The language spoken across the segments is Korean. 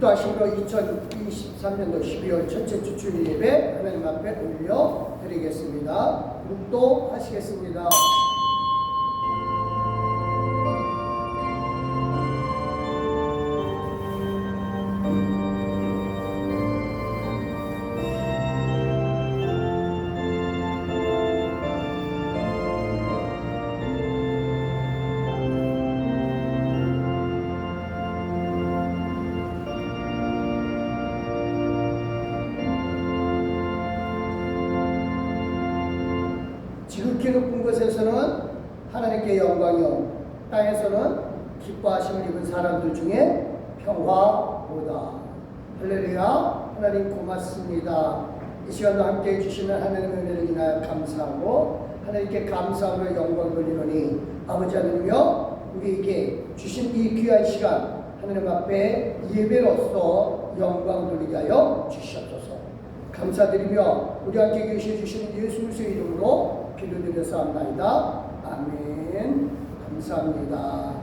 축도하심으로 2023년도 12월 첫째 주 주일 예배 하나님 앞에 올려드리겠습니다. 묵도하시겠습니다. 지극히 높은 곳에서는 하나님께 영광이요 땅에서는 기뻐하심을 입은 사람들 중에 평화보다. 할렐루야. 하나님 고맙습니다. 이 시간도 함께 해주시는 하나님의 은혜를 인하여 감사하고 하나님께 감사함으로 영광 돌리노니 아버지 하나님이여 우리에게 주신 이 귀한 시간 하나님 앞에 예배로서 영광 돌리게 하여 주시옵소서. 감사드리며 우리 함께 계셔 주시는 예수 그리스도의 이름으로 기도드려서 합나이다. 아멘. 감사합니다.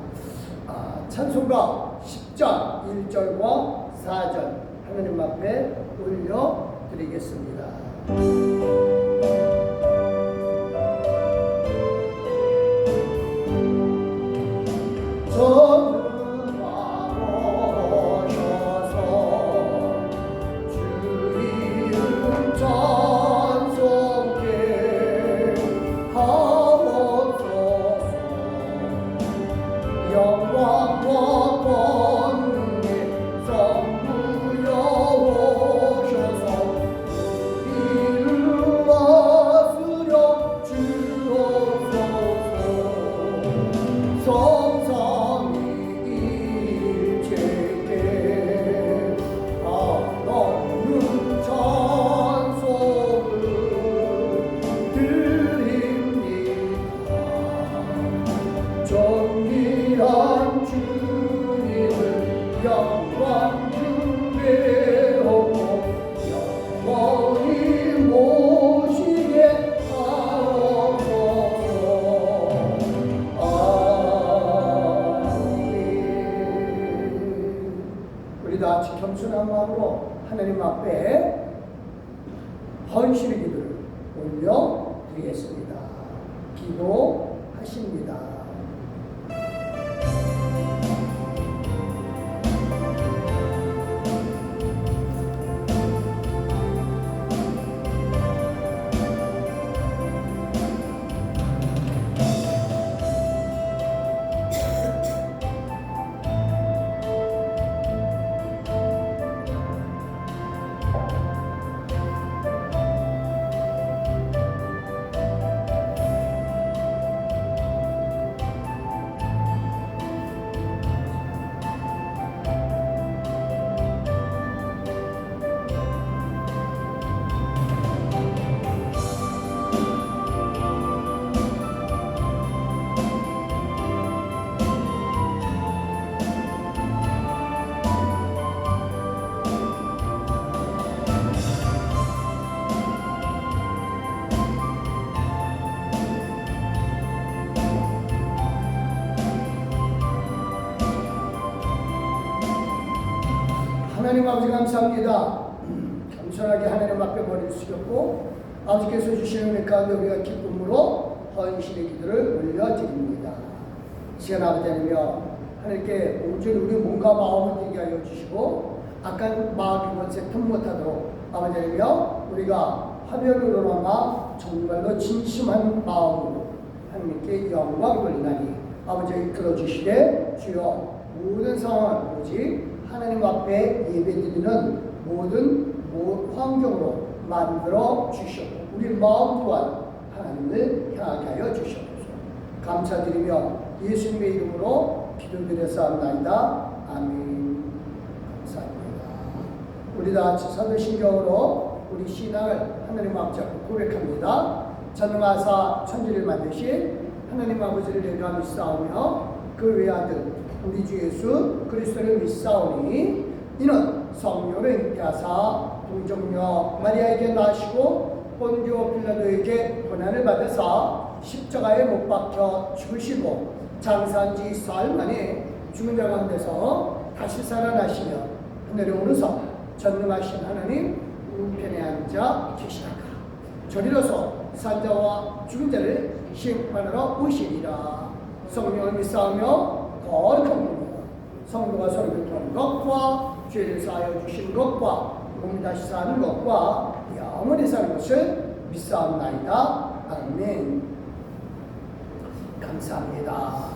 찬송가 10장 1절과 4절 하나님 앞에 올려드리겠습니다. 존귀한 주님을 영광 주배하고 영원히 모시게 하옵소서. 아멘. 우리 다 같이 겸손한 마음으로 하나님 앞에 헌신의 기도를 올려드리겠습니다. 기도하십니다. 하나님 아버지 감사합니다. 겸손하게 하나님 앞에 머리를 숙였고 아버지께서 주시는 은혜 가운데 우리가 기쁨으로 헌신의 기도를 올려드립니다. 시간 아버지 하나님이여 하나님께 온전히 우리 몸과 마음을 되게 하여 주시고 악한 마귀 권세 틈 못하도록 아버지 하나님이여 우리가 화면으로나마 정말로 진심한 마음으로 하나님께 영광 돌리나니 아버지 이끌어 주시되 주여 모든 상황을 오직 하나님 앞에 예배드리는 모든 환경으로 만들어 주시옵고 우리 마음 또한 하나님을 향하게 하여 주시옵소서. 감사드리며 예수님의 이름으로 기도드렸사옵나이다. 아멘. 감사합니다. 우리 다 같이 사도신경으로 우리 신앙을 하나님 앞에 고백합니다. 전능하사 천지를 만드신 하나님 아버지를 내가 믿사오며 그 외아들 우리 주 예수 그리스도를 믿사오니 이는 성령을 인하사 동정녀 마리아에게 나시고 본디오 빌라도에게 고난을 받으사 십자가에 못 박혀 죽으시고 장사한 지 사흘 만에 죽은 자 가운데서 다시 살아나시며 하늘에 오르사 전능하신 하나님 우편에 앉아 계시다가 저리로서 산자와 죽은 자를 심판하러 오시리라. 성령을 믿사오며 거룩한 분으로 성도가 서로 교통하는 것과 죄를 사하여 주시는 것과 몸이 다시 사는 것과 영원히 사는 것을 믿사옵나이다. 아멘. 감사합니다.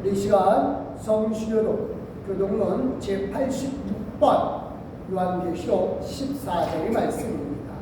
이 시간 성신교독 교독론 제86번 요한계시록 14장의 말씀입니다.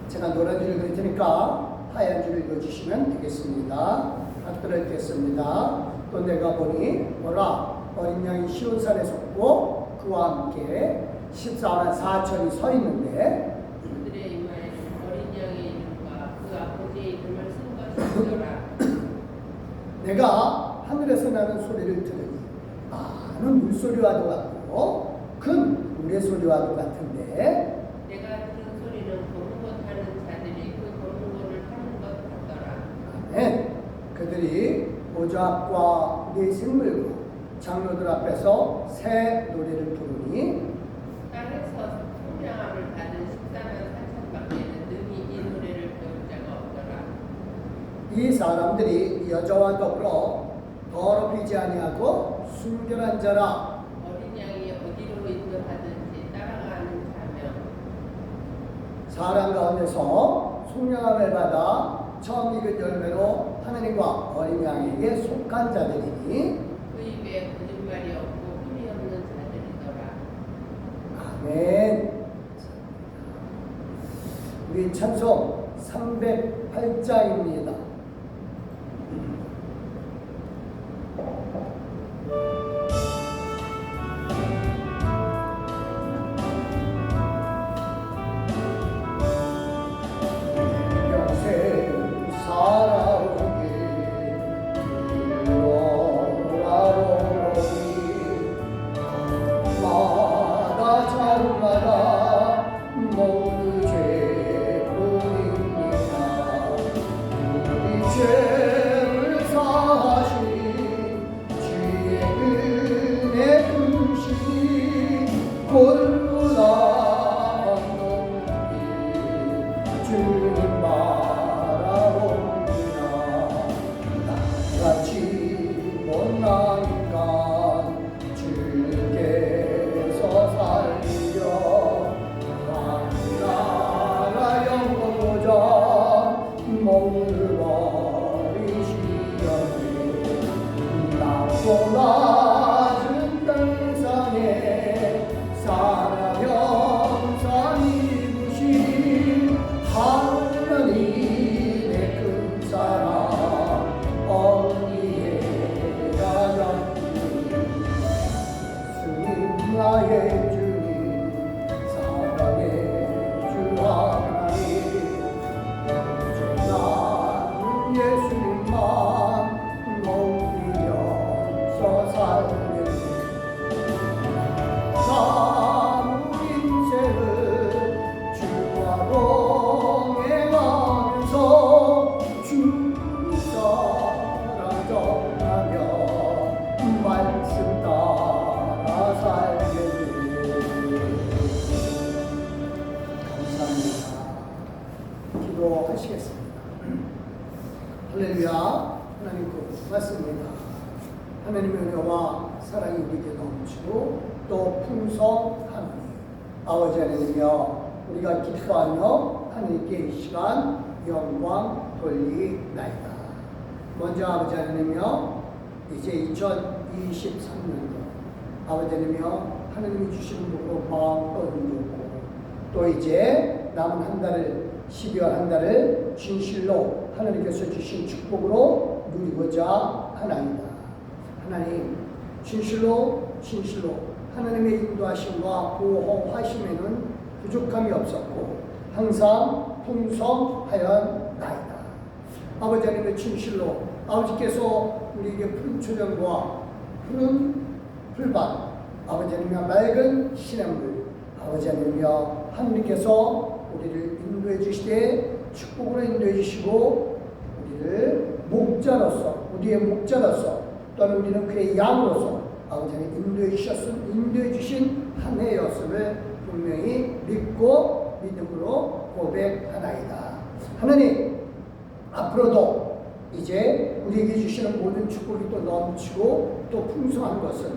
제가 노란 줄을 그릴 테니까 하얀 줄을 읽어주시면 되겠습니다. 받들어 읽겠습니다. 또 내가 보니 보라 어린 양이 시온산에 섰고 그와 함께 14만 4천이 서 있는데 그들의 이마에 어린 양의 이름과 그 아버지의 이름을 쓴 것이더라. 내가 하늘에서 나는 소리를 들으니 많은 물소리와도 같고 큰 물의 소리와도 같은데 내가 들은 소리는 걷는 것 타는 자들이 그 걷는 것을 타는 것 같더라. 아멘. 그들이 보좌 앞과 네 생물과 장로들 앞에서 새 노래를 부르니 땅에서 성량함을 받은 14만 4천 밖에는 능히 이 노래를 배울 자가 없더라. 이 사람들이 여자와 더불어 더럽히지 아니하고 순결한 자라. 어린 양이 어디로 인도하든지 따라가는 자며 사람 가운데서 속량함을 받아 처음 익은 열매로 하나님과 어린 양에게 속한 자들이니 그 입에 거짓말이 없고 흠이 없는 자들이더라. 아멘. 우리 찬송 308장입니다. 기도하시겠습니다. 할렐루야. 하나님 고맙습니다. 하나님의 은혜와 사랑이 우리에게 넘치고 또 풍성하니 아버지 하나님이여 우리가 기뻐하며 하나님께 이 시간 영광 돌리나이다. 먼저 아버지 하나님이여 이제 2023년도 아버지 하나님이여 하나님이 주시는 복으로 마음 얻음좋고 또 이제 남은 한 달을 12월 한 달을 진실로 하나님께서 주신 축복으로 누리고자 하나이다. 하나님 진실로 하나님의 인도하심과 보호하심에는 부족함이 없었고 항상 풍성하였나이다. 아버지 하나님의 진실로 아버지께서 우리에게 푸른 초장과 푸른 풀밭 아버지 하나님의 맑은 시냇물 아버지 하나님이여 하나님께서 우리를 인도해 주시되 축복으로 인도해 주시고 우리를 목자로서 우리의 목자로서 또는 우리는 그의 양으로서 아버지는 인도해 주신 한 해였음을 분명히 믿고 믿음으로 고백하나이다. 하나님, 앞으로도 이제 우리에게 주시는 모든 축복이 또 넘치고 또 풍성한 것은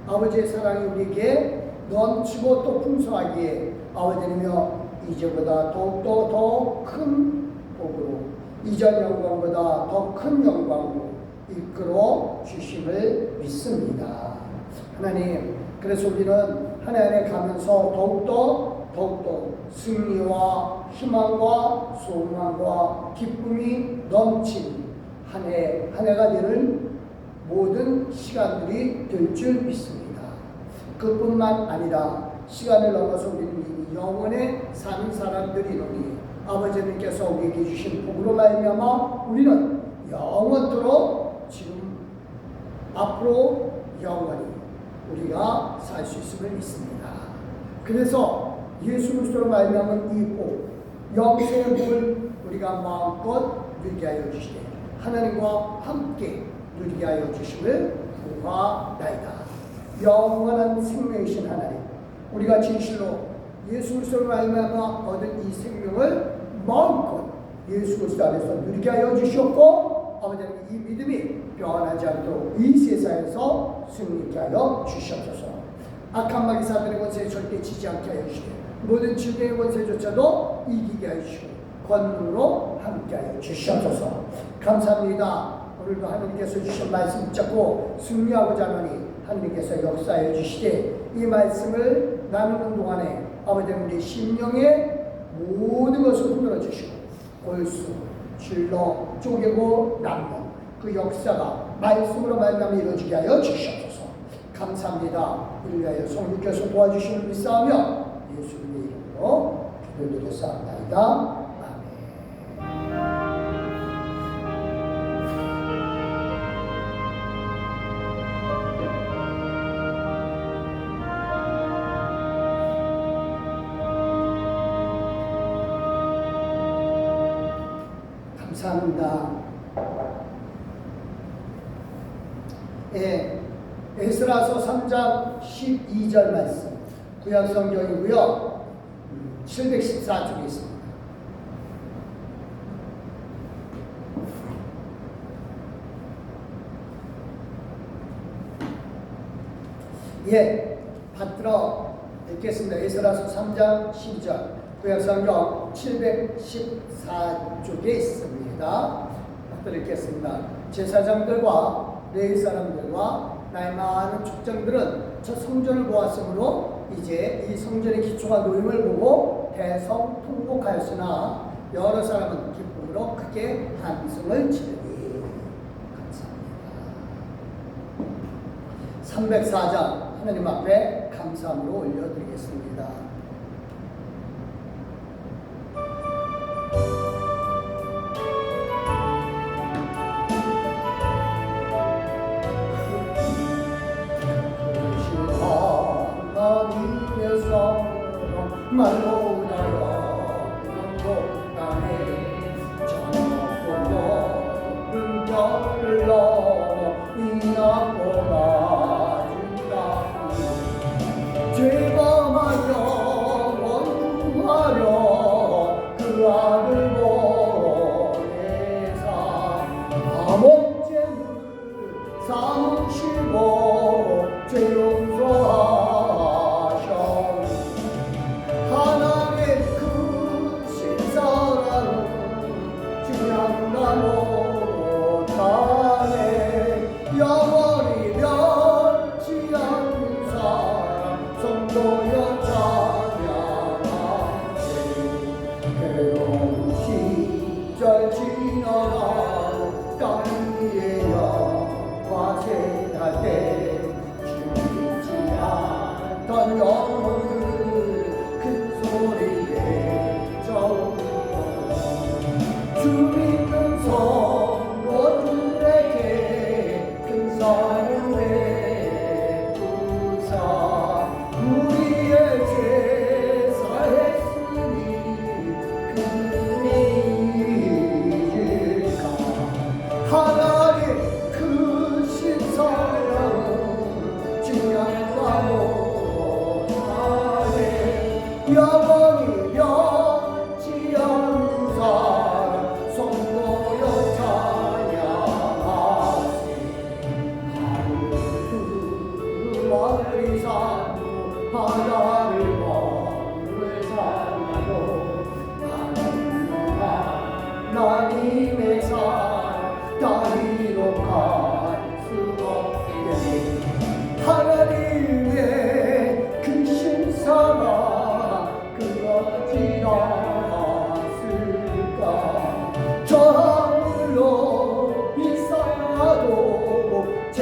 아버지의 사랑이 우리에게 넘치고 또 풍성하기에 아버지는요 이제보다 더욱더 더 큰 복으로 이전 영광보다 더 큰 영광으로 이끌어 주심을 믿습니다. 하나님, 그래서 우리는 하나님에 가면서 더욱더 승리와 희망과 소망과 기쁨이 넘친 한 해가 되는 모든 시간들이 될 줄 믿습니다. 그뿐만 아니라 시간을 넘어서 우리는 이미 영원에 사는 사람들이노니 아버지님께서 우리에게 주신 복으로 말미암아 우리는 영원토록 지금 앞으로 영원히 우리가 살 수 있음을 믿습니다. 그래서 예수 그리스도로 말미암은 이 복, 영생의 복을 우리가 마음껏 누리게 하여 주시되 하나님과 함께 누리게 하여 주심을 구하나이다. 영원한 생명이신 하나님, 우리가 진실로 예수 그리스도로 말미암아 얻은 이 생명을 마음껏 예수 그리스도 안에서 누리게 하여 주셨고 아버지는 이 믿음이 변하지 않도록 이 세상에서 승리케 하여 주시옵소서. 악한 마귀사들의 권세에 절대 지지 않게 하여 주시고 모든 질병의 권세조차도 이기게 하여 주시고 권능으로 함께 하여 주시옵소서. 감사합니다. 오늘도 하나님께서 주신 말씀 붙잡고 승리하고자 하노니 하나님께서 역사하여 주시되 이 말씀을 나누는 동안에 아버지는 우리 심령의 모든 것을 흔들어 주시고 골수, 질러, 쪼개고 남는 그 역사가 말씀으로 말미암아 이루어지게 하여 주시옵소서. 감사합니다. 이를 위하여 성령께서 도와주시는 믿사하며 예수님의 이름으로 기도를 드렸사옵나이다. 감사합니다. 예, 에스라서 3장 12절 말씀 구약성경이고요. 714쪽에 있습니다. 예, 받들어 읽겠습니다. 에스라서 3장 12절 구약성경 714쪽에 있습니다. 받들어 읽겠습니다. 제사장들과 레위 사람들과 나의 많은 족장들은 저 성전을 보았으므로 이제 이 성전의 기초가 놓임을 보고 대성통곡하였으나 여러 사람은 기쁨으로 크게 한숨을 치르니. 감사합니다. 304장 하나님 앞에 감사함으로 올려드리겠습니다. 말로 나여 영국 땅에 저녁보다 눈별을 넘어 이나보다 준다 죄범하여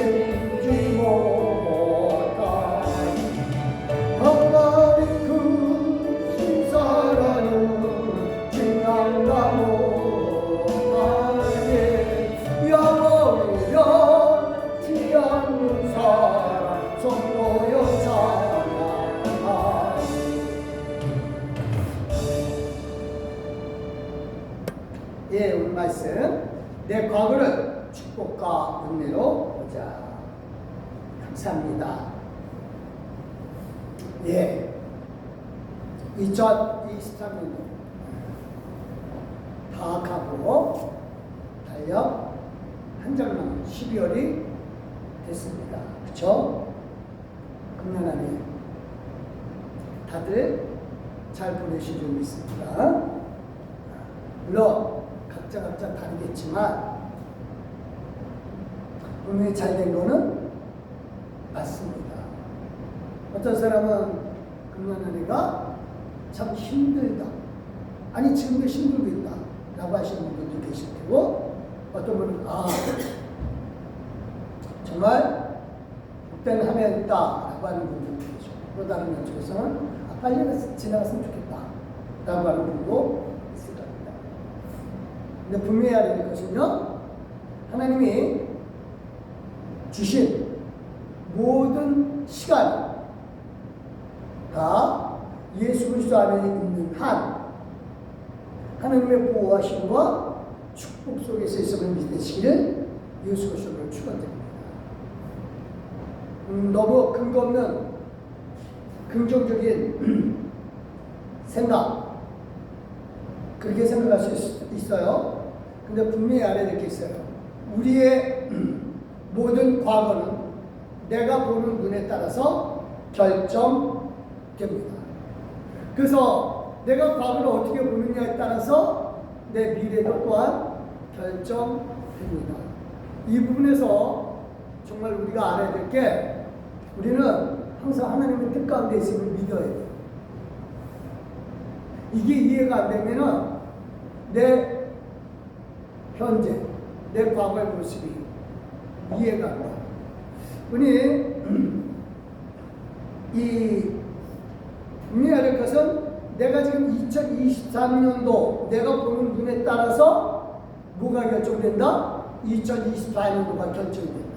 알지 못하니 하나님 그 신사라는 진앙과 못하게 영원히 않는 사랑 손보여 찬양하니. 예, 오늘 말씀 내 과거를 축복과 은혜로 보자. 감사합니다. 예, 2023년도 다 가고 달력 한 장 남은 12월이 됐습니다. 그쵸? 금년아니 다들 잘 보내신 줄 믿습니다. 물론 각자 다르겠지만 분명히 잘 된 거는 맞습니다. 어떤 사람은 금년아니가 참 힘들다, 아니 지금도 힘들고 있다 라고 하시는 분들도 계실 테고, 어떤 분은 정말 복된 한 해였다 라고 하는 분들도 계시고, 또 다른 면쪽에서는 빨리 지나갔으면 좋겠다 라고 하는 분도 있을 겁니다. 근데 분명히 알아야 될 것은요, 하나님이 주신 모든 시간 다 예수 그리스도 안에 있는 한 하나님의 보호하심과 축복 속에서 있음을 믿으시기를 예수 그리스도를 축원드립니다. 너무 근거 없는 긍정적인 생각, 그렇게 생각할 수 있어요. 근데 분명히 알아야 될 게 있어요. 우리의 모든 과거는 내가 보는 눈에 따라서 결정됩니다. 그래서 내가 과거를 어떻게 보느냐에 따라서 내 미래도 또한 결정됩니다. 이 부분에서 정말 우리가 알아야 될 게, 우리는 항상 하나님의 뜻 가운데 있음을 믿어야 돼요. 이게 이해가 안 되면은 내 현재, 내 과거의 모습이 이해가 안 돼요. 우리 분명해야 될 것은, 내가 지금 2023년도 내가 보는 눈에 따라서 뭐가 결정된다? 2024년도가 결정된다.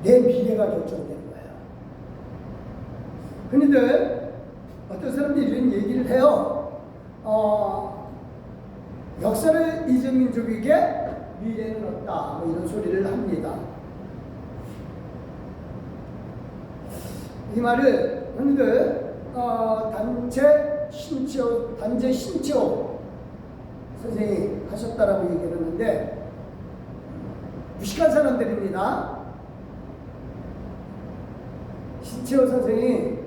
내 미래가 결정된 거예요. 그런데 어떤 사람들이 이런 얘기를 해요. 역사를 잊은 민족에게 미래는 없다, 뭐 이런 소리를 합니다. 이 말을 흔히들 단체 신치호 선생이 하셨다라고 얘기를 했는데, 무식한 사람들입니다. 신치호 선생이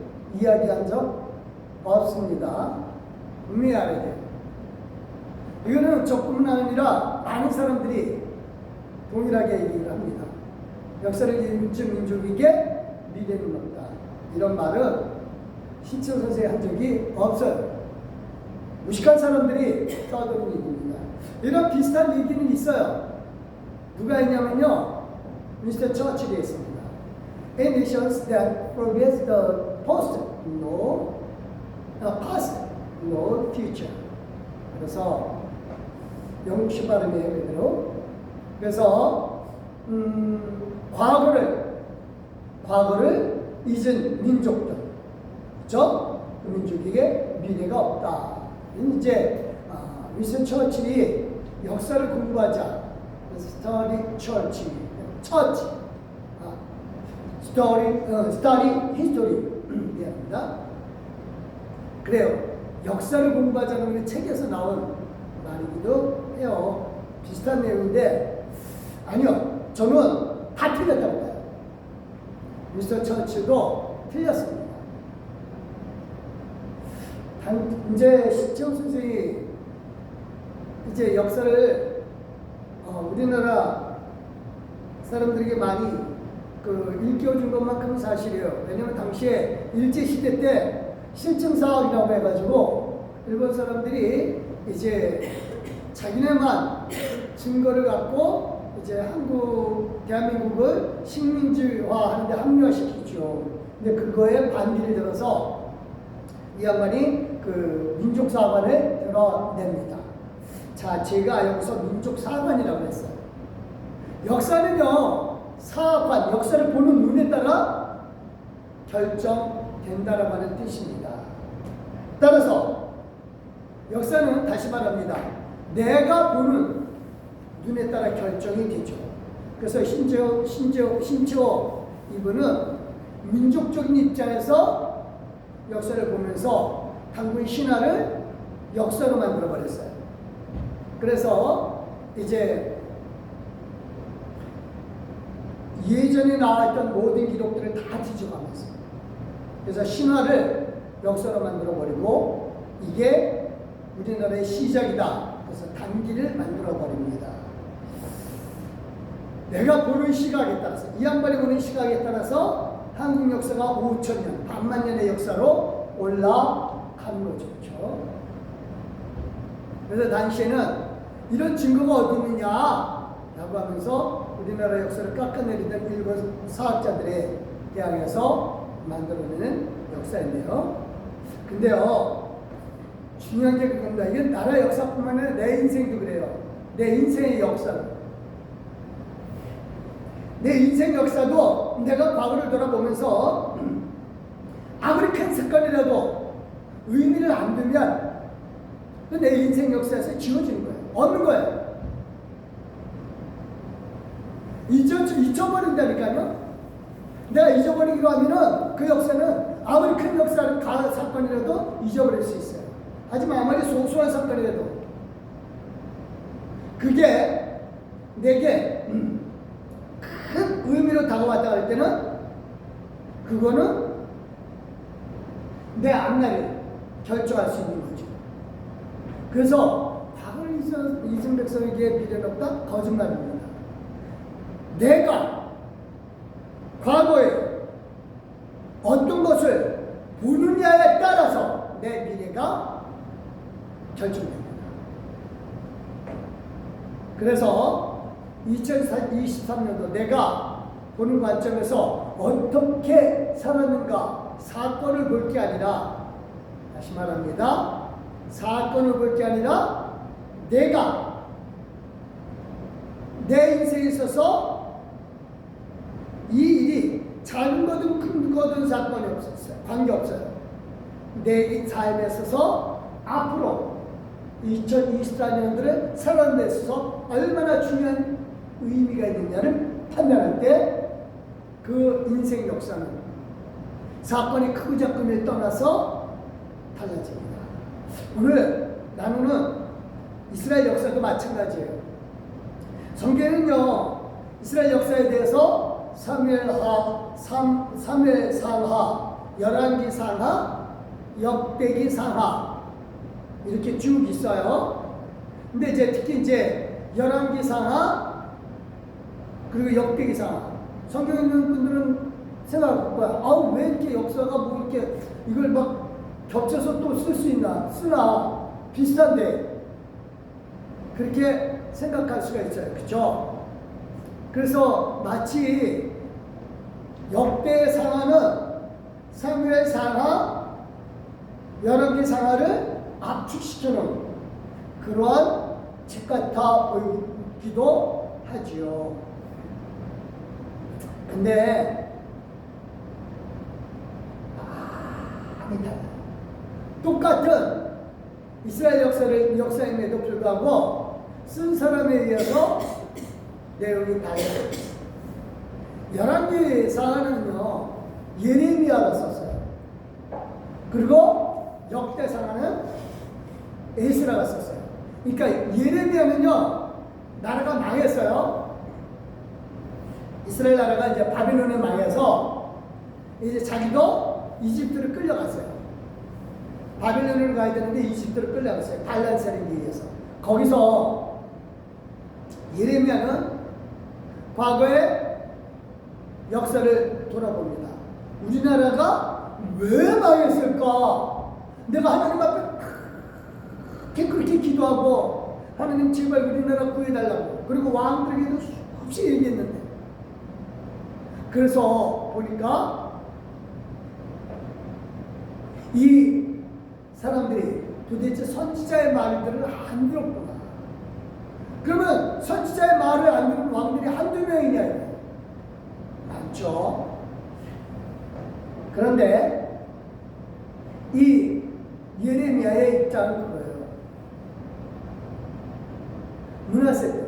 이야기한 적 없습니다. 분명히 알아야 돼요. 이거는 저뿐만 아니라 많은 사람들이 동일하게 얘기를 합니다. 역사를 잊은 민족에게 미래는 없다, 이런 말은 신치호 선생이 한 적이 없어요. 무식한 사람들이 떠드는 얘기입니다. 이런 비슷한 얘기는 있어요. 누가 했냐면요, 미스터 처칠이 했습니다. A nations that forgets the past, no future. 그래서 영국식 발음이에요, 그대로. 그래서 과거를 잊은 민족들, 그렇죠? 그 민족에게 미래가 없다. 이제 윈스턴 처칠이 역사를 공부하자, 스터디 히스토리 미안합니다. 그래요. 역사를 공부하자는 책에서 나온 말이기도 해요. 비슷한 내용인데, 아니요, 저는 다 틀렸다고 봐요. 윈스턴 처칠도 틀렸습니다. 이제 신치호 선생이 이제 역사를 우리나라 사람들에게 많이 일깨워준 것만큼은 사실이에요. 왜냐면 당시에 일제시대 때 실증사학이라고 해가지고 일본 사람들이 이제 자기네만 증거를 갖고 이제 대한민국을 식민지화 하는데 합리화시키죠. 근데 그거에 반기를 들어서 이 양반이 그 민족사관에 드러냅니다. 자, 제가 여기서 민족사관이라고 했어요. 역사는요, 사관, 역사를 보는 눈에 따라 결정된다라고 하는 뜻입니다. 따라서 역사는 다시 말합니다. 내가 보는 눈에 따라 결정이 되죠. 그래서 심지어 이분은 민족적인 입장에서 역사를 보면서 한국의 신화를 역사로 만들어 버렸어요. 그래서 이제 예전에 나와있던 모든 기록들을 다 뒤져가면서, 그래서 신화를 역사로 만들어 버리고 이게 우리나라의 시작이다. 그래서 단기를 만들어 버립니다. 내가 보는 시각에 따라서, 이 양반이 보는 시각에 따라서 한국 역사가 5,000년, 반만 년의 역사로 올라가는 거죠. 그렇죠? 그래서 당시에는 이런 증거가 어디 있느냐 라고 하면서 우리나라 역사를 깎아내리던 일본 사학자들에 대항해서 만들어내는 역사인데요. 근데요, 중요한 게 그겁니다. 이건 나라 역사뿐만 아니라 내 인생도 그래요. 내 인생의 역사는. 내 인생 역사도 내가 과거를 돌아보면서 아무리 큰 사건이라도 의미를 안 두면 내 인생 역사에서 지워지는 거예요. 없는 거예요. 잊어버린다니까요. 내가 잊어버리기로 하면은 그 역사는 아무리 큰 사건이라도 잊어버릴 수 있어요. 하지만 아무리 소소한 사건이라도 그게 내게 큰 의미로 다가왔다 할 때는 그거는 내 앞날을 결정할 수 있는 거죠. 그래서 과거를 잊은 백성에게 미래는 없다? 거짓말입니다. 내가 과거에 어떤 것을 보느냐에 따라서 내 미래가 결정됩니다. 그래서 2023년도 내가 보는 관점에서 어떻게 살았는가 사건을 볼 게 아니라, 다시 말합니다. 사건을 볼 게 아니라 내가 내 인생에 있어서 이 일이 작은 거든 큰 거든 사건이 없었어요. 관계없어요. 내 삶에 있어서 앞으로 2024년들을 살아가는 데 있어서 얼마나 중요한 의미가 있느냐를 판단할 때 그 인생 역사는 사건이 크고 작은을 떠나서 달라집니다. 오늘 나누는 이스라엘 역사도 마찬가지예요. 성경은요, 이스라엘 역사에 대해서 사무엘 상하, 열왕기 상하, 역대기 상하 이렇게 쭉 있어요. 근데 이제 특히 이제 열왕기 상하 그리고 역대기 상하, 성경 있는 분들은 생각할 거야. 아우, 왜 이렇게 역사가 뭐 이렇게 이걸 막 겹쳐서 또 쓸 수 있나? 쓰나? 비슷한데 그렇게 생각할 수가 있어요. 그렇죠? 그래서 마치 역대 상하는 사무엘 상하, 열왕기 상하를 압축시켜 놓은 그러한 책 같아 보이기도 하지요. 근데 많이 달라요. 똑같은 이스라엘 역사임에도 불구하고 쓴 사람에 의해서 내용이 달라요. 열왕기 상하는요, 예레미야가 썼어요. 그리고 역대 상하는 에스라가 썼어요. 그러니까 예레미야는요, 나라가 망했어요. 이스라엘 나라가 이제 바벨론에 망해서 이제 자기도 이집트를 끌려갔어요. 바벨론을 가야 되는데 이집트를 끌려갔어요. 발란사령에 의해서. 거기서 예레미야는 과거의 역사를 돌아봅니다. 우리나라가 왜 망했을까? 내가 하나님 앞에 그렇게 기도하고 하나님 제발 우리나라 구해달라고, 그리고 왕들에게도 없이 얘기했는데. 그래서 보니까 이 사람들이 도대체 선지자의 말들을 안 들었구나. 그러면 선지자의 말을 안 듣는 왕들이 한두 명이냐 이거예요. 많죠. 그런데 이 예레미야의 입장은 그거예요. 므낫세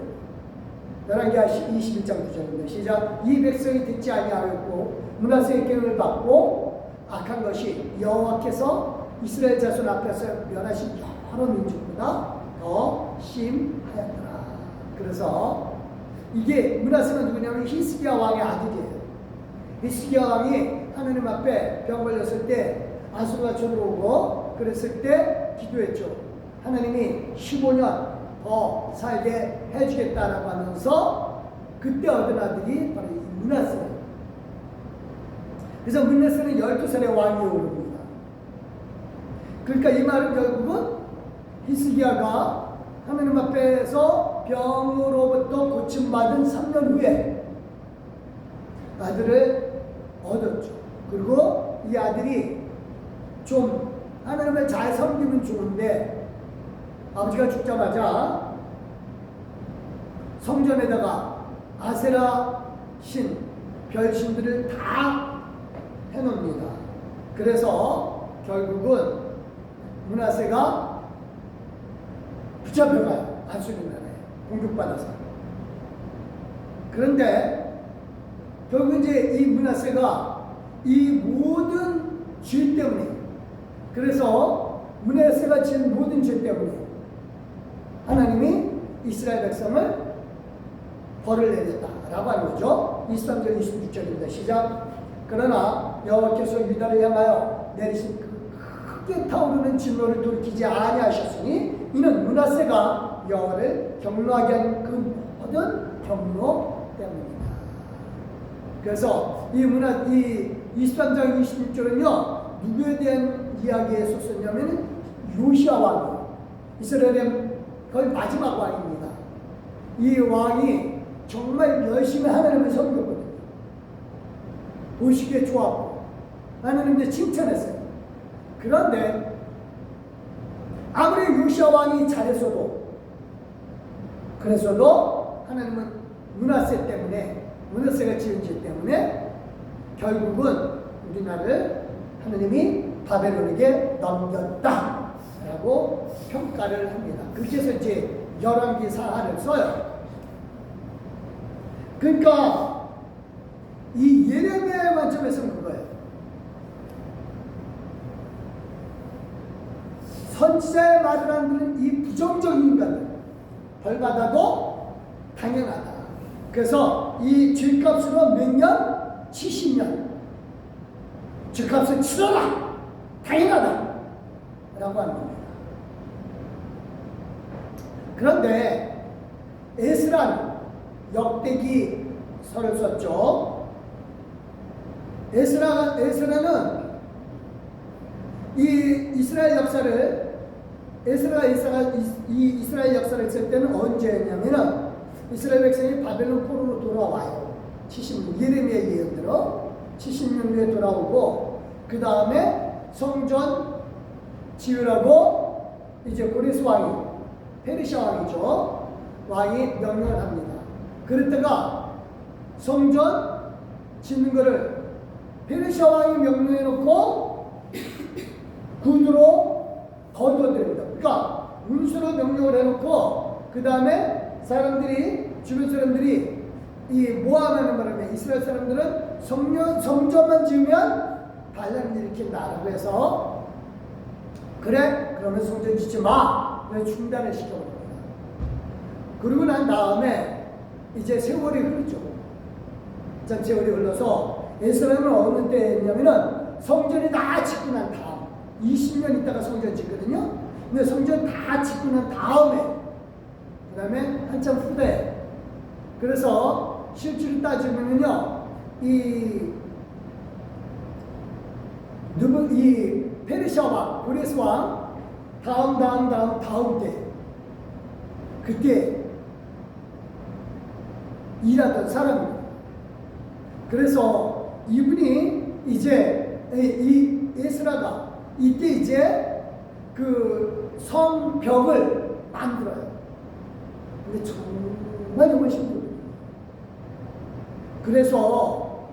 열왕기하 21장 9절입니다. 시작. 이 백성이 듣지 아니하였고 므낫세의 계명을 받고 악한 것이 여호와께서 이스라엘 자손 앞에서 멸하신 여러 민족보다 더 심하였더라. 그래서 이게 므낫세가 누구냐면 히스기야 왕의 아들이에요. 히스기야 왕이 하나님 앞에 병 걸렸을 때 아수르가 쳐들어오고 그랬을 때 기도했죠. 하나님이 15년 더 살게 해주겠다라고 하면서 그때 얻은 아들이 바로 이 므낫세예요. 그래서 므낫세는 12살의 왕이 오릅니다. 그러니까 이 말은 결국은 히스기야가 하나님 앞에서 병으로부터 고침받은 3년 후에 아들을 얻었죠. 그리고 이 아들이 좀 하나님을 잘 섬기면 좋은데 아버지가 죽자마자 성전에다가 아세라 신, 별신들을 다 해놓습니다. 그래서 결국은 므낫세가 붙잡혀가요. 아수르 나라에 공격받아서. 그런데 결국 이제 이 므낫세가 이 모든 죄 때문에, 그래서 므낫세가 지은 모든 죄 때문에 하나님이 이스라엘 백성을 벌을 내렸다라고 하는 거죠. 23절 26절입니다. 시작. 그러나 여호와께서 유다를 향하여 내리신 그 크게 타오르는 진노를 돌이키지 아니하셨으니 이는 므낫세가 여호와를 경노하게 한 그 모든 경노 때문입니다. 그래서 이 23장 26절은요 누구에 대한 이야기에 쏟았냐면 요시야 왕이에요. 이스라엘의 거의 마지막 왕입니다. 이 왕이 정말 열심히 하나님을 섬겼거든요. 보시기에 좋았고 하나님을 칭찬했어요. 그런데 아무리 요시야 왕이 잘했어도 그래서도 하나님은 므낫세 때문에, 므낫세가 지은 죄 때문에 결국은 우리나라를 하나님이 바벨론에게 넘겼다라고 평가를 합니다. 그렇게 해서 이제 열왕기 사하를 써요. 그러니까 이 예레미야의 관점에서는 그거예요. 선지자의 말을 안 듣는 이 부정적인 인간들 벌받아도 당연하다. 그래서 이 죄값으로 몇 년? 70년 죄값을 치러라! 당연하다! 라고 하는 겁니다. 그런데 에스라는 역대기 서를 썼죠. 에스라는 이 이스라엘 역사를 이 이스라엘 역사를 쓸 때는 언제였냐면은 이스라엘 백성이 바벨론 포로로 돌아와요. 70년 예레미야 예언대로 70년 후에 돌아오고 그 다음에 성전 지으라고 이제 고레스 왕이 페르시아 왕이죠. 왕이 명령을 합니다. 그랬다가 성전 짓는 거를 페르시아 왕이 명령해 놓고 군으로 거두어드립니다. 그러니까 운수로 명령을 해놓고 그 다음에 주변 사람들이 이 모함하는 바람에 이스라엘 사람들은 성전만 지으면 반란을 일으킨다라고 해서 그래? 그러면 성전 짓지 마! 그래서 중단을 시켜버립니다. 그러고 난 다음에 이제 세월이 흐르죠. 참 세월이 흘러서 에스라는 어느 때 했냐면은 성전이 다 짓고 난 다음 20년 있다가 성전 짓거든요. 근데 성전 다 짓고 난 다음에 그 다음에 한참 후대. 그래서 실제로 따지면은요 이 페르시아 왕, 고레스 왕 다음 때 그때 일하던 사람입니다. 그래서 이분이 이제 이 에스라가 이때 이제 그 성벽을 만들어요. 근데 정말 힘들어요. 그래서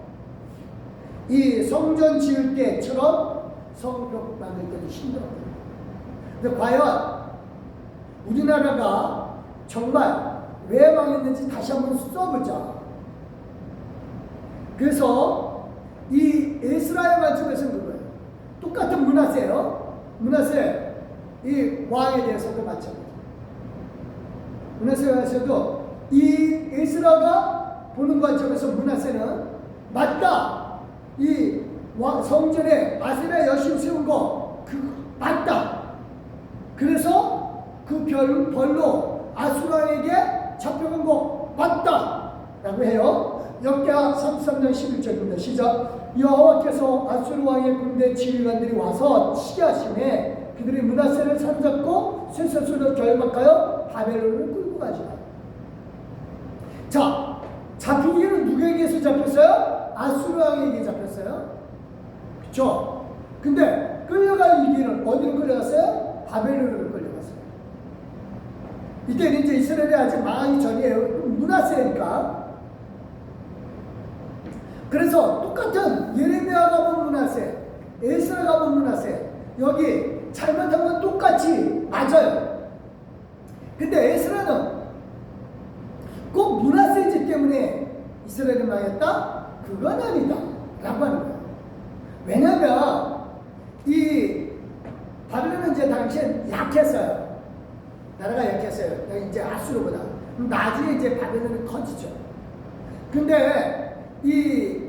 이 성전 지을 때처럼 성벽 만들 때도 힘들어요. 근데 과연 우리나라가 정말 왜 망했는지 다시 한번 써보자. 그래서 이 에스라의 관점에서는 그거예요. 똑같은 므낫세예요. 므낫세 이 왕에 대해서도 마찬가지. 므낫세에서도 이 에스라가 보는 관점에서 므낫세는 맞다. 이 성전에 아세라 여신 세운 거 그거 맞다. 그래서 그 벌로 아수라에게 잡혀간 거 맞다 라고 해요. 역대하 33장 11절입니다. 시작. 여호와께서 아수르 왕의 군대 지휘관들이 와서 치게 하시매 그들이 므낫세를 사로잡고 쇠사슬로 결박하여 바벨론을 끌고 가지라. 자, 잡히기는 누구에게서 잡혔어요? 아수르 왕에게 잡혔어요. 그쵸? 근데 끌려갈 일기는 어디로 끌려갔어요? 바벨론으로 끌려갔어요. 이때는 이제 이스라엘이 아직 망하기 전이에요. 므낫세니까. 그래서 똑같은 예레미야가 본 므낫세, 에스라가 본 므낫세, 여기 잘못한 건 똑같이 맞아요. 근데 에스라는 꼭 므낫세지 때문에 이스라엘이 망했다? 그건 아니다 라고 하는 거예요. 왜냐하면 이 바벨론은 이제 당시엔 약했어요. 나라가 약했어요. 이제 아수르보다. 나중에 이제 바벨론은 커지죠. 근데 이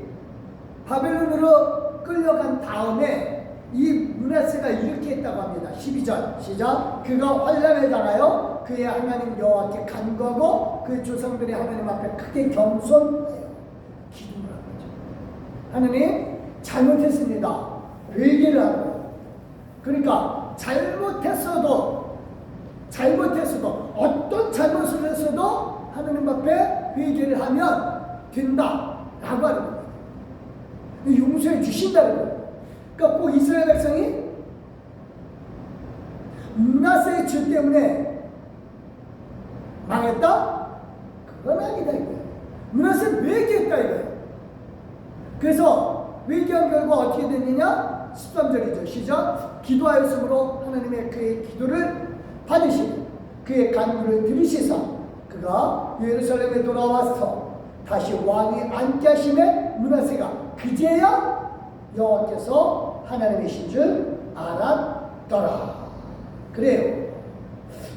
바벨론으로 끌려간 다음에 이 므낫세가 이렇게 했다고 합니다. 12절 시작. 그가 환난을 당하여 그의 하나님 여호와께 간구하고 그의 조상들이 하나님 앞에 크게 겸손하여 기도를 한 거죠. 하나님 잘못했습니다. 회개를 하는 거예요. 그러니까 잘못했어도 어떤 잘못을 했어도 하나님 앞에 회개를 하면 된다 라고 하는 겁니다. 용서해 주신다는 거예요. 그러니까 꼭 이스라엘 백성이 므낫세의 죄 때문에 망했다? 그건 아니다 이거예요. 므낫세 회개했다 이거예요. 그래서 회개한 결과 어떻게 됐느냐? 13절이죠. 시작. 기도하였으므로 하나님의 그의 기도를 받으시고 그의 간구를 들으시사 그가 예루살렘에 돌아와서 다시 왕이 앉게 하심에 므낫세가 그제야 여호와께서 하나님이신 줄 알았더라. 그래요.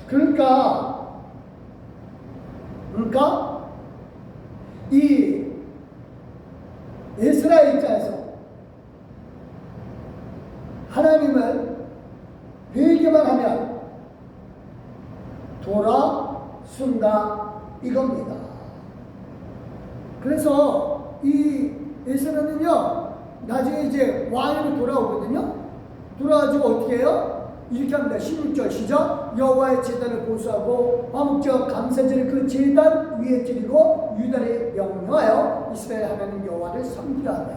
그러니까 이 에스라의 입장에서 하나님은 회개만 하면 돌아순다 이겁니다. 그래서 이 에스라는요 나중에 이제 왕으로 돌아오거든요. 돌아가지고 어떻게 해요? 이렇게 합니다. 16절 시작. 여호와의 제단을 보수하고 화목제와 감사제를 그 제단 위에 드리고 유다를 명령하여 이스라엘 하나님 여호와를 섬기라 하네.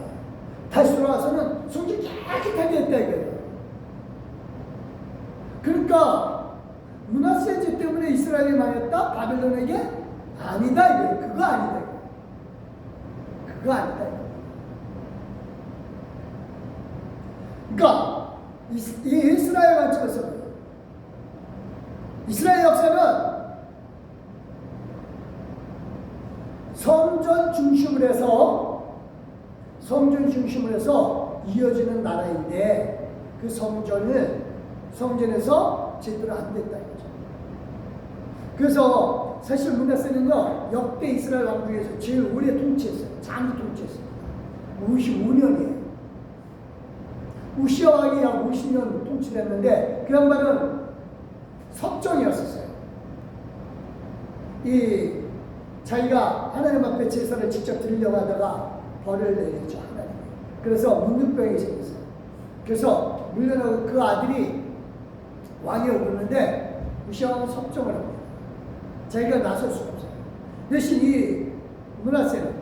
다시 돌아와서는 성전 깨끗하게 했다 이거예요. 그러니까 므낫세 죄 때문에 이스라엘이 망했다? 바벨론에게? 아니다 이거예요. 그거 아니다 이거예요. 그거 아니다 이거예요. 그러니까 이 이스라엘 관점에서 이스라엘 역사는 성전 중심으로 해서 이어지는 나라인데 그 성전에서 제대로 안 됐다 이거죠. 그래서 사실 므낫세는요 역대 이스라엘 왕 중에서 제일 오래 통치했어요. 장기 통치했습니다. 55년이에요. 우시아 왕이 약 50년 통치를 했는데 그 양반은 석정이었었어요. 이 자기가 하나님 앞에 제사를 직접 드리려고 하다가 벌을 내렸죠. 하나님. 그래서 문둥병이 생겼어요. 그래서 물려나고 그 아들이 왕이 오르는데 우시아 왕은 석정을 합니다. 자기가 나설 수가 없어요. 대신 이 므낫세는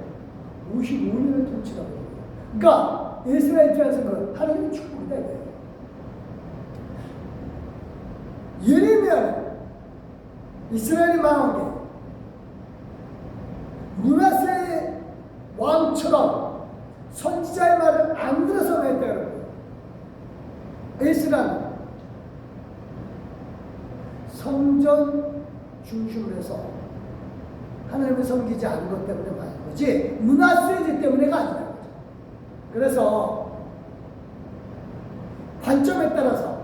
55년을 통치하고 있는 거예요. 그러니까 이스라엘 입장에서는 하나님의 축복이다 이거예요. 예레미야는 이스라엘이 망한 게 므낫세 왕처럼 선지자의 말을 안 들어서 했다 여러분. 에스라는 성전 중심으로 해서 하나님을 섬기지 않은 것 때문에 망한 거지 므낫세 때문에가 아니라는 거죠. 그래서 관점에 따라서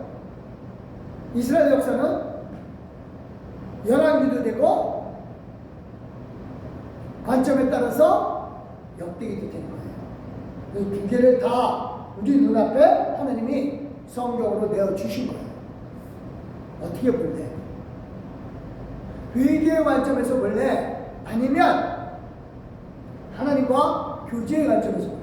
이스라엘 역사는 열왕기도 되고 관점에 따라서 역대기도 되는 거예요. 이 두 개를 다 우리 눈앞에 하나님이 성경으로 내어주신 거예요. 어떻게 볼래? 회개의 관점에서 볼래? 아니면 하나님과 교제의 관점에서 볼래?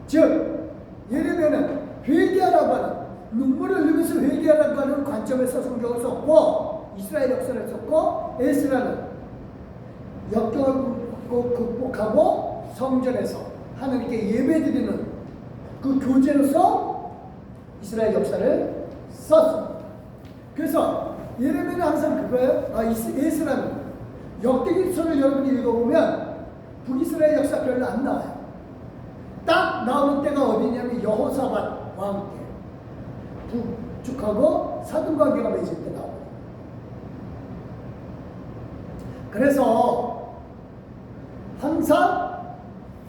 즉 예레미야는 회개하라고 하는 눈물을 흘리면서 회개하라고 하는 관점에서 성경을 썼고 이스라엘 역사를 썼고 에스라는 역경을 극복하고 성전에서 하나님께 예배드리는 그 교제로서 이스라엘 역사를 썼습니다. 그래서 예레미야는 항상 그거예요. 에스라는 역대기서를 여러분이 읽어보면 북이스라엘 역사 별로 안 나와요. 딱 나오는 때가 어디냐면 여호사밧 왕 때 북쪽하고 사돈관계가 맺을 때 나오거든요. 그래서 항상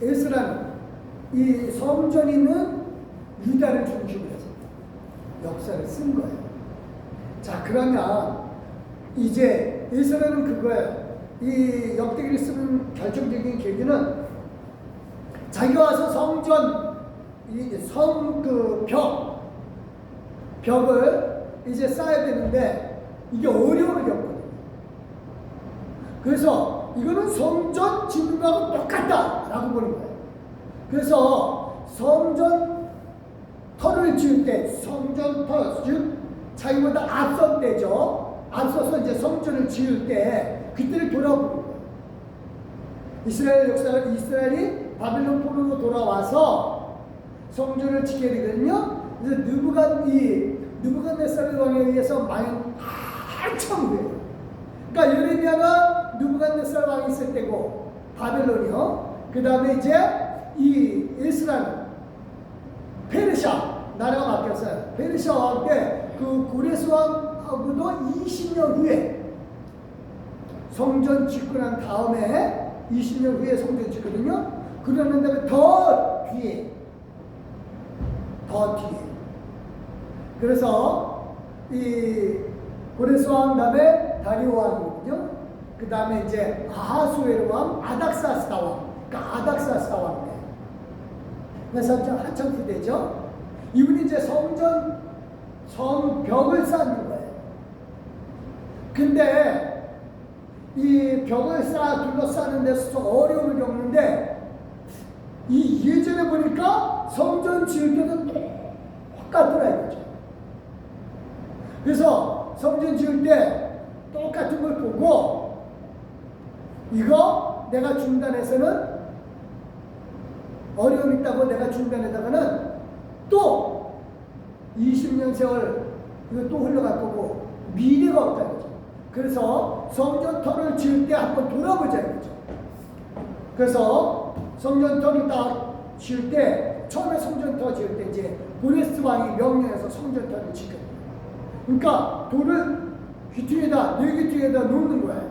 에스라는 이 성전이 있는 유다를 중심으로 해서 역사를 쓴 거예요. 자, 그러면 이제 에스라는 그거예요. 이 역대기를 쓰는 결정적인 계기는 자기가 와서 성전 벽을 이제 쌓아야 되는데 이게 어려움을 겪거든요. 그래서 이거는 성전 짓는 거하고 똑같다라고 보는 거예요. 그래서 성전 터를 지을 때 성전 터, 즉 자기보다 앞선 때죠. 앞서서 이제 성전을 지을 때 그때를 돌아보는 거예요. 이스라엘 역사는 이스라엘이 바빌론 포로로 돌아와서 성전을 지게 되거든요. 그래서 느부갓네살 왕에 의해서 망한 한참 후에요. 그러니까 예레미야가 느부갓네살 왕이 있을 때고 바벨론이요. 그 다음에 이제 이 에스라는 페르시아 나라가 바뀌었어요. 페르시아 왕 때 그 고레스 왕하고도 20년 후에 성전 짓고 난 다음에 20년 후에 성전 짓거든요. 그러는 다음에 더 뒤에 그래서 이 고레스 왕 다음에 다리오 왕이거든요. 그 다음에 이제 아하수에르 왕, 아닥사스다 왕, 그러니까 아닥사스다 왕 때. 그래서 한참 후대죠. 이분이 이제 성벽을 쌓는 거예요. 근데 이 벽을 둘러싸는 데서 어려움을 겪는데 이 예전에 보니까 성전 지을 때도 똑같더라 이거죠. 그래서 성전 지을 때 똑같은 걸 보고 이거 내가 중단해서는 어려움 있다고 내가 중단에다가는 또 20년 세월 이거 또 흘러갈 거고 미래가 없다 이거죠. 그래서 성전터를 지을 때 한번 돌아보자 이거죠. 그래서 성전터를 딱 지을 때 처음에 성전터 지을 때 이제 고레스 왕이 명령해서 성전터를 짓거든요. 그러니까 돌을 귀퉁이에다 네 귀퉁이에다 놓는 거예요.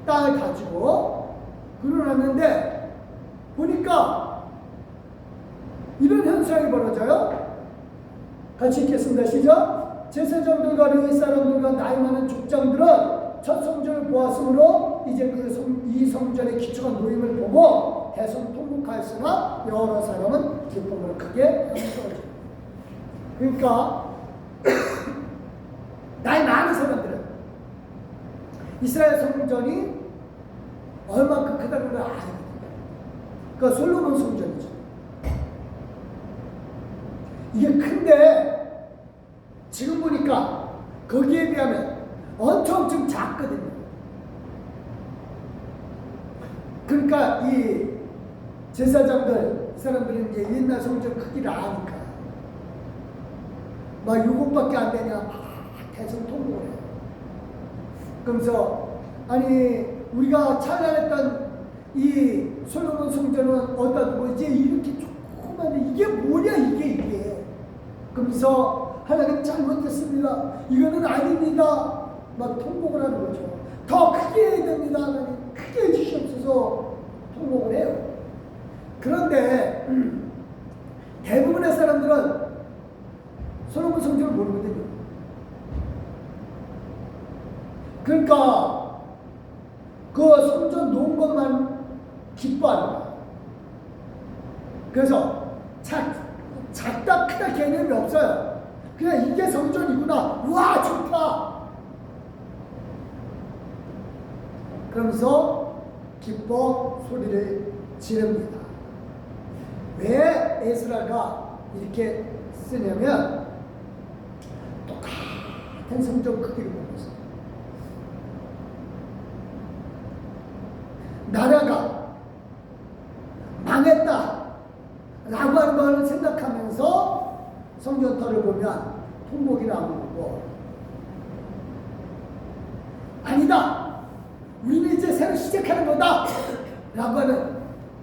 땅을 가지고 그러놨는데 보니까 이런 현상이 벌어져요. 같이 읽겠습니다. 시작. 제사장들과 레위 사람들과 나이 많은 족장들은 첫 성전을 보았으므로 이제 이 성전의 기초가 놓임을 보고 대성통곡하였으나 여러 사람은 기쁨을 크게 함성하죠. 그러니까 나이 많은 사람들은 이스라엘 성전이 얼마큼 크다는 걸 알거든요. 그러니까 솔로몬 성전이죠. 이게 큰데 지금 보니까 거기에 비하면 엄청 작거든요. 그러니까 이 제사장들, 이 사람들은 이제 옛날 성전 크기를 아니까 막 6억밖에 안 되냐 막 대성 통곡을 해요. 그러면서 아니 우리가 찬양했던 이 솔로몬 성전은 어디다 두고 이제 이렇게 조그만데 이게 뭐냐 이게 그러면서 하나님 잘못했습니다. 이거는 아닙니다. 막 통곡을 하는 거죠. 더 크게 해야 됩니다. 하나님 크게 해주시옵소서 통곡을 해요. 그런데 대부분의 사람들은 솔로몬 성전을 모르거든요. 그러니까 그 성전 놓은 것만 기뻐하는 거야. 그래서 작다 크다 개념이 없어요. 그냥 이게 성전이구나. 와 좋다. 그러면서 기뻐 소리를 지릅니다. 왜 에스라가 이렇게 쓰냐면 똑같은 성전 크기를 보고 있어요. 나라가 망했다 라고 하는 걸 생각하면서 성전터를 보면 통곡이 나오고, 아니다 우리는 이제 새로 시작하는 거다 라고 하는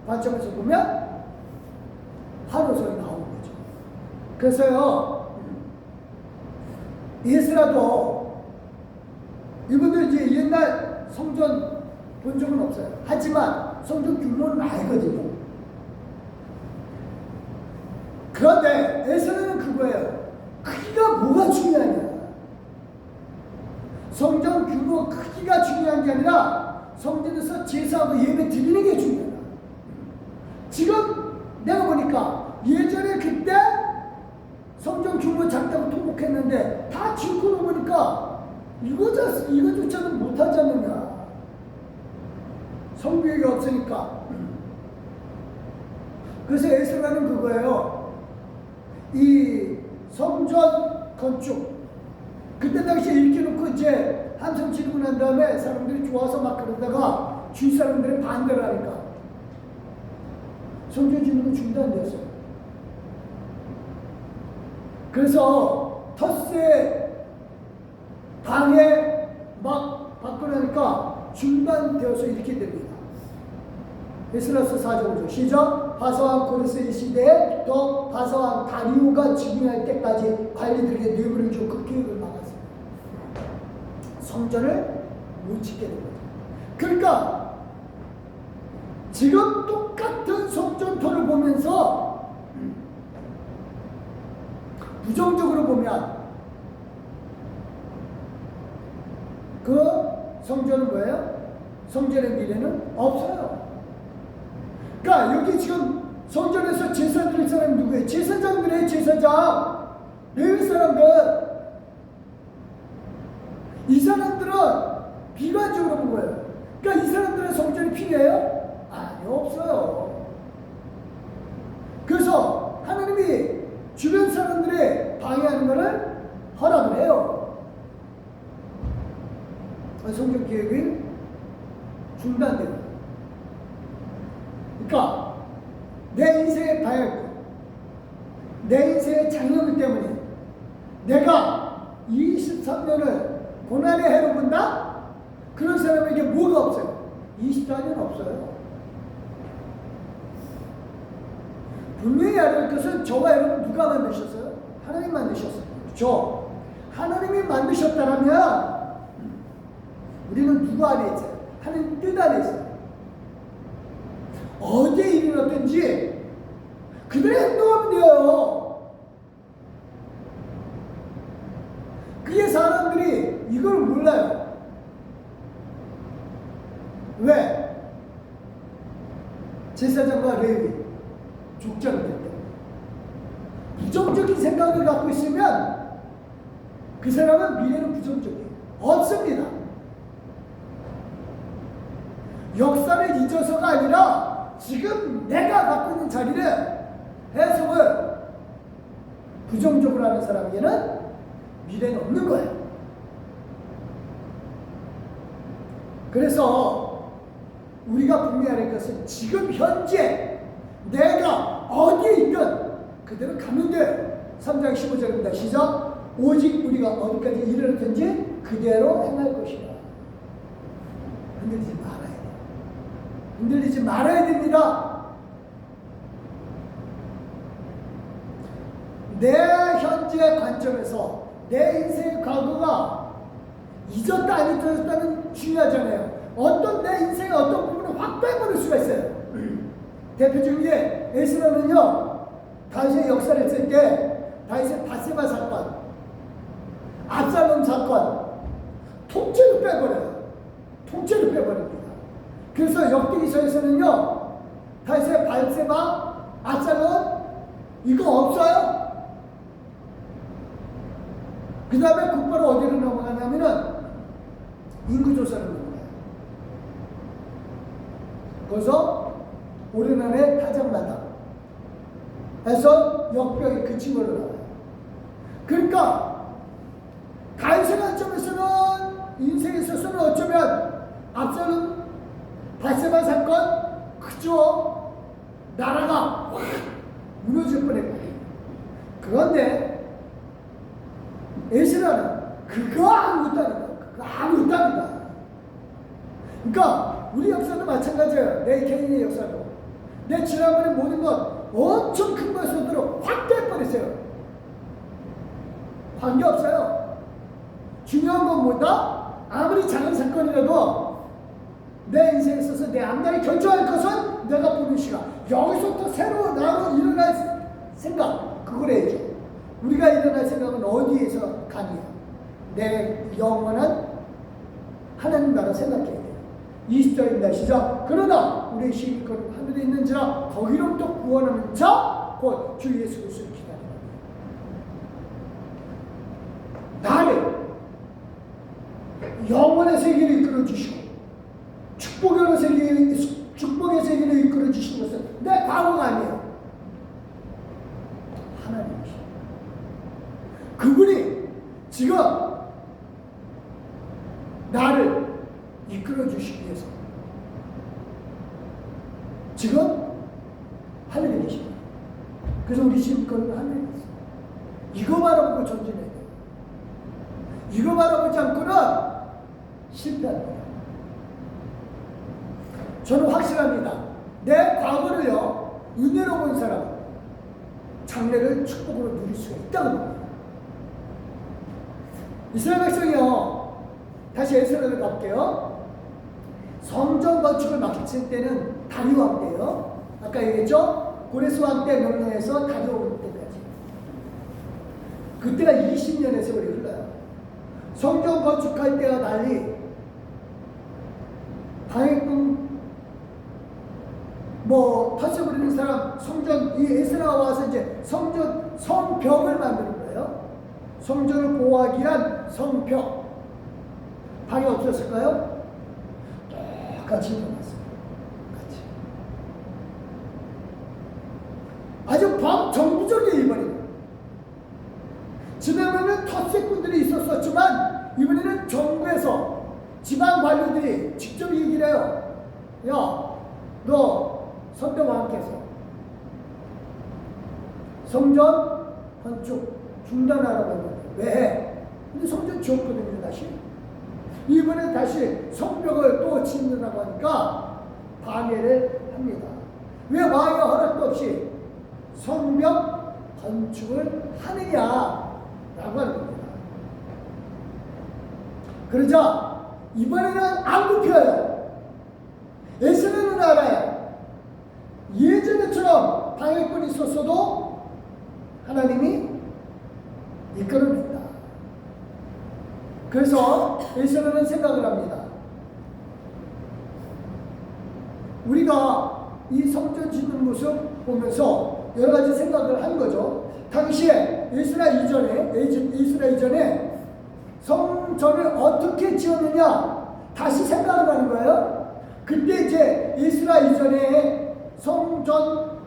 관점에서 보면 환호성이 나오는 거죠. 그래서요 에스라도 이분들 이제 옛날 성전 본 적은 없어요. 하지만 성전 규모는 알거든요. 그런데 에스라는 그거예요. 크기가 뭐가 중요하냐. 성전 규모 크기가 중요한 게 아니라 성전에서 제사하고 예배 드리는 게 중요하다. 지금 내가 보니까 예전에 그때 성전 규모 작다고 통곡했는데 다 짓고 놓으니까 이거조차는 못하지 않느냐. 성벽이 없으니까. 그래서 에스라는 그거예요. 이 성전 건축 그때 당시에 읽혀놓고 이제 한참 지르고 난 다음에 사람들이 좋아서 막 그러다가 주위 사람들이 반대를 하니까 성전 짓는 거 중단되었어요. 그래서 텃세 방해 막 받고 나니까 중단되어서 이렇게 됩니다. 에스라서 4장 5절 시작. 바사왕 고레스의 시대에 또 바사왕 다리오가 즉위할 때까지 관리들에게 뇌물을 주고 그 계획을 막았습니다. 성전을 못 짓게 된 거죠. 그러니까 지금 똑같은 성전터를 보면서 부정적으로 보면 그 성전은 뭐예요? 성전의 미래는 없어요. 그러니까 여기 지금 성전에서 제사 드릴 사람이 누구예요? 제사장들의 제사장, 레위 사람들. 이 사람들은 비관적으로 본 거예요. 그러니까 이 사람들의 성전이 필요해요? 아니, 없어요. 그래서 하나님이 주변 사람들의 방해하는 것을 허락을 해요. 성전 계획이 중단돼요. 그러니까 내 인생의 발견, 내 인생의 장애물 때문에 내가 23년을 고난의 해로 본다? 그런 사람에게 뭐가 없어요? 24년 없어요. 분명히 알아야 할 것은 저와 여러분 누가 만드셨어요? 하나님 만드셨어요. 그렇죠? 하나님이 만드셨다면 우리는 누구 안에 있어요? 하나님 뜻 안에 있어요. 어디에 일어났든지 그들의 행동하면 돼요. 그게 사람들이 이걸 몰라요. 왜? 제사장과 레위 족장들 때문에. 부정적인 생각을 갖고 있으면 그 사람은 미래는 부정적이에요. 없습니다. 역사를 잊어서가 아니라 지금 내가 갖고 있는 자리를 해석을 부정적으로 하는 사람에게는 미래는 없는 거예요. 그래서 우리가 분명해야 할 것은 지금 현재 내가 어디에 있든 그대로 가면 돼요. 3장 15절입니다. 시작. 오직 우리가 어디까지 이르렀든지 그대로 행할 것이다. 흔들리지 말아야 돼요. 흔들리지 말아야 됩니다. 내 현재 관점에서 내 인생의 과거가 잊었다 안 잊었다는 중요하잖아요. 어떤 내 인생의 어떤 부분을 확 빼버릴 수가 있어요. 대표적인 게 에스라는요, 다윗의 역사를 했을 때 다윗의 바세바 사건, 압살롬 사건 통째로 빼버려요. 통째로 빼버립니다. 그래서 역대기서에서는요, 다윗의 바세바, 압살롬 이거 없어요. 그 다음에 곧바로 어디로 넘어가냐면은 인구조사를 넘어가요. 거기서 오르난의 타작마당 해서 역병이 그친 걸로 나와요. 그러니까 다윗의 관점에서는 인생에 있어서는 어쩌면 압살롬 바세바 사건 그저 나라가 확 무너질 뻔했거든요. 그런데 에스라는 그거 아무것도 아니다. 그거 아무것도 아니다. 그러니까 우리 역사도 마찬가지예요. 내 개인의 역사도. 내 지난번에 모든 것 엄청 큰 것으로 확 빼버렸어요. 관계없어요. 중요한 건 뭐다? 아무리 작은 사건이라도 내 인생에 있어서 내 앞날이 결정할 것은 내가 보는 시간. 여기서부터 새로 나로 일어날 생각, 그걸 해야죠. 우리가 일어날 생각은 어디에서 가니요? 내 영원한 하나님 나라 생각해야 돼요. 20절입니다. 시작. 그러나 우리의 시민권은 하늘에 있는지라 거기로부터 구원하는 자 곧 주 예수 그리스도를 기다리라. 나를 영원의 세계를 이끌어 주시고 축복의 세계를 이끌어 주시는 것은 내 과거가 아니에요. 하나님이시죠. 그분이 지금 나를 이끌어 주시기 위해서 지금 하늘에 계십니다. 그래서 우리 시민권은 하늘에 있습니다. 이거 바라보고 전진해야 돼요. 이거 바라보지 않고는 실패합니다. 저는 확실합니다. 내 과거를요, 은혜로 본 사람 장래를 축복으로 누릴 수가 있다고 봅니다. 이스라엘 백성이요, 다시 에스라를 갈게요. 성전 건축을 마칠 때는 다리오 왕 때요. 아까 얘기했죠? 고레스 왕 때 명령해서 다리오 왕 때까지. 그때가 20년의 세월이 흘러요. 성전 건축할 때와 달리 방해꾼 텃세 부리는 사람 성전 이 에스라가 와서 이제 성전 성벽을 만드는 거예요. 성전을 보호하기 위한 성벽. 방해 없었을까요? 똑같이 일어났어요. 아주 정부적인 이번에는 지난번에는 텃세꾼들이 있었었지만 이번에는 정부에서 지방 관료들이 직접 얘기를 해요. 야, 너 선대와 함께해서 성전 건축 중단하라고 했는데 왜 해? 근데 성전 지었거든요. 다시 이번에 다시 성벽을 또 짓는다고 하니까 방해를 합니다. 왜 왕의 허락도 없이 성벽 건축을 하느냐라고 하는 겁니다. 그러자 이번에는 안 굽혀요. 에스라는 알아요. 예전에처럼 방해꾼이 있었어도 하나님이 이끌어낸다. 그래서 에스라는 생각을 합니다. 우리가 이 성전 짓는 모습 보면서 여러 가지 생각을 한 거죠. 당시에 에스라 이전에 성전을 어떻게 지었느냐 다시 생각을 하는 거예요. 그때 이제 에스라 이전에 성전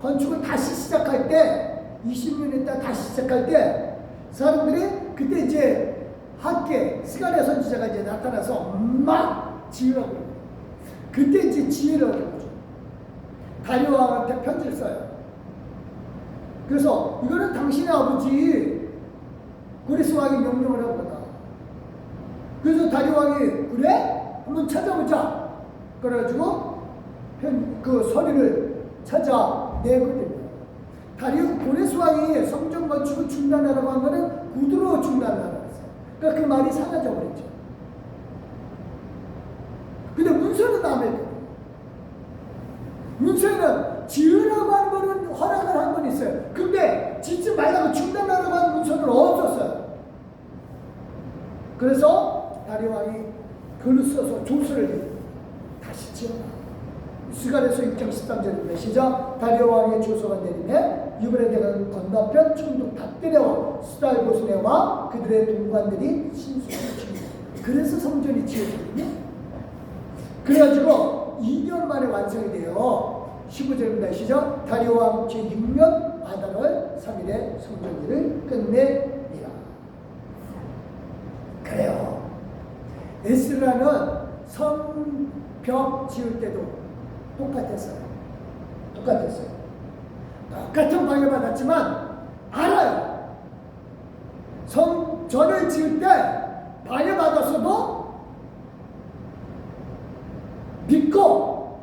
건축을 다시 시작할 때 20년 있다 다시 시작할 때 사람들이 그때 이제 학계 스가랴 선지자가 이제 나타나서 막 지으라고 해요. 그때 이제 지혜를 얻은 거죠. 다리오 왕한테 편지를 써요. 그래서 이거는 당신의 아버지 고레스 왕이 명령을 한 거다. 그래서 다리오 왕이 그래? 한번 찾아보자. 그래가지고 그 서류를 찾아내거든요. 다리오 고레스 왕이 성전 건축을 중단하라고 한 거는 구두로 중단하라고 했어요. 그러니까 그 말이 사라져 버렸죠. 근데 문서는 남의 거예요. 문서에는 지으라고 하는 거는 허락을 한 건 있어요. 근데 짓지 말라고 중단하라고 하는 문서는 없었어요. 그래서 다리오 왕이 글을 써서 조서를 다시 지어라. 스가랴서 6장 13절입니다. 시작. 다리오 왕의 조서가 내리매 유브라데강 건너편 충북 닷데네와 스달보스네와 그들의 동관들이 신수를 지으라. 그래서 성전이 지어졌거든요. 그래가지고 2년 만에 완성이 돼요. 15절입니다. 시작. 다리오 왕 제6년 아달월 3일에 성전일을 끝내니라. 그래요. 에스라는 성벽 지을 때도 똑같았어요. 똑같은 방해받았지만 알아요. 성전을 지을 때 방해받았어도 믿고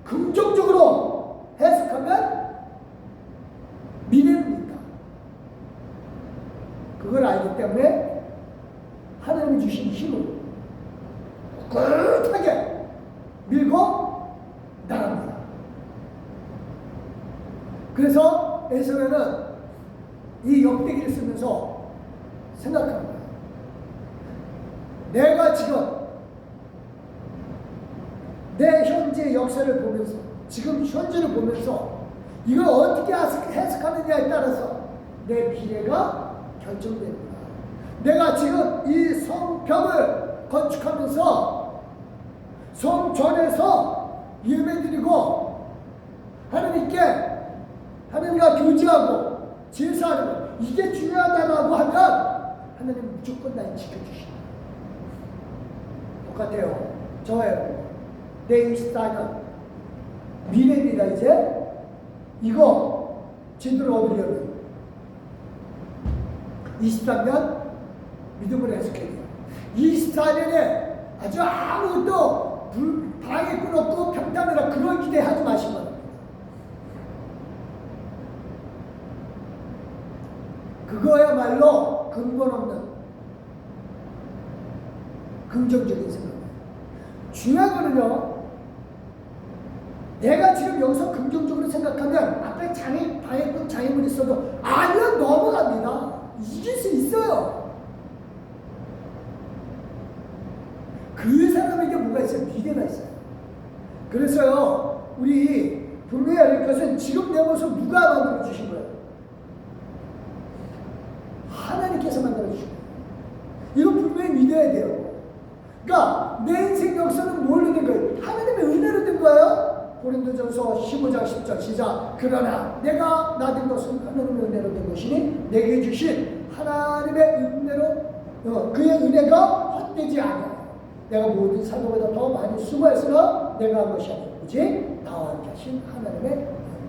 긍정적으로 해석하면 미래입니다. 그걸 알기 때문에 하나님이 주신 힘을 꿋꿋하게 밀고 나갑니다. 그래서 에스라는 이 역대기를 쓰면서 생각합니다. 내가 지금 내 현재 역사를 보면서 지금 현재를 보면서 이걸 어떻게 해석하느냐에 따라서 내 미래가 결정됩니다. 내가 지금 이 성벽을 건축하면서 성전에서 예배드리고 하나님과 교제하고 제사하는 것 이게 중요하다고 하면 하나님 무조건 날 지켜주십니다. 똑같아요. 저와 여러분 내 24년 미래입니다. 이제 이거 진도를 얻으려면 23년 믿음을 해석해야 돼요. 24년에 아주 아무것도 방해 끊었고 평탄이라 그런 기대하지 마시기 바랍니다. 그거야말로 근본 없는 긍정적인 생각이에요. 중요한 거는요, 내가 지금 여기서 긍정적으로 생각하면 앞에 방해꾼 장애물이 있어도 아니요 넘어갑니다. 이길 수 있어요. 그 사람에게 뭐가 있어요? 미래가 있어요. 그래서요, 우리 분명히 알 것은 지금 내 모습 누가 만들어 주신 거예요? 하나님께서 만들어 주신 거예요. 이거 분명히 믿어야 돼요. 그러니까 내 인생 역사는 뭘로 된 거예요? 하나님의 은혜로 된 거예요. 고린도전서 15장 10절 시작. 그러나 내가 나된 것은 하나님의 은혜로 된 것이니 내게 주신 하나님의 은혜로 그의 은혜가 헛되지 않아요. 내가 모든 사도보다 더 많이 수고했으나 내가 한 것이 아니고 오직 나와 함께 하신 하나님의